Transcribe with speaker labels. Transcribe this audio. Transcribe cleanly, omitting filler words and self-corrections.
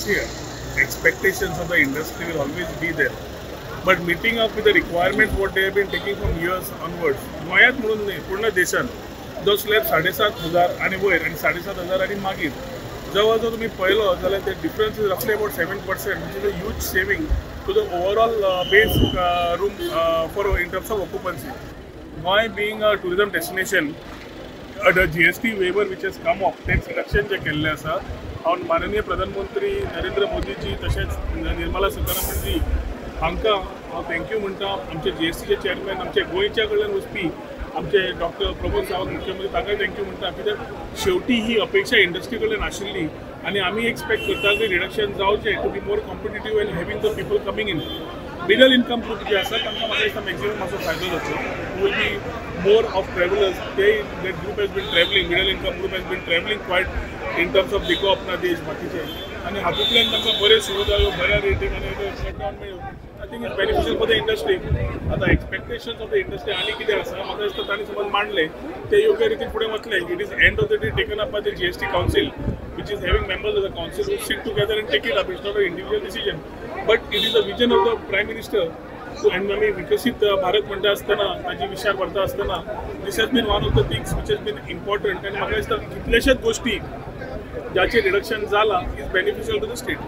Speaker 1: See, expectations of the industry will always be there. But meeting up with the requirements what they have been taking from years onwards, गोंयांत म्हणून न्ही पूर्ण देशात जो slab 7,500 आणि वयर आणि 7,500 आणि मागीर जवळ जर तुम्ही पळयलो जाल्यार ते डिफरन्स इज रफली about 7%, which is a huge saving to the overall base room for in terms of occupancy. Goy being a tourism destination, the GST waiver which has come up, tax reduction जे केल्ले आसा, हांव माननीय प्रधानमंत्री नरेंद्र मोदीजी तशेंच निर्मला सीतारामन जी हांकां हांव थँक्यू म्हणटा. आमचे GSTचे चेअरमॅन आमचे गोंयच्या कडल्यान वचपी आमचे डॉक्टर प्रमोद सावंत मुख्यमंत्री ताकाय थँक्यू म्हणटा, कित्याक शेवटी ही अपेक्षा इंडस्ट्री कडल्यान आशिल्ली आनी आमी एक्सपेक्ट करता की रिडक्शन जावचें to be more competitive and having the people coming in. Middle income group जे आसा तांकां म्हाका दिसता मॅक्झिमम मातसो फायदो जातलो. Will be more of travellers. That group has been travelling, middle income group has been travelling quite in terms of देखो आपला देश बाकीचे आनी हातूंतल्यान तांकां बऱ्यो सुविधा बऱ्या रेटीन आनी शटडावन मेळ्यो. I think is beneficial for the industry. आतां एक्सपेक्टेशन्स ऑफ द इंडस्ट्री आनी कितें आसा म्हाका दिसता तांणी समज मांडले ते योग्य रितीन फुडें वतले. It is end of the day taken up by the GST council, which is having members of the council who sit together and take it up. It's not an individual decision, but it is the vision of the Prime Minister. So, and आम्ही विकसित भारत म्हणटा आसतना ताजी विचार करता आसतना this has been one of the things which has been important. आणि म्हाका दिसता कितलेशेच गोष्टी ज्याचे रिडक्शन जाला is beneficial to the state.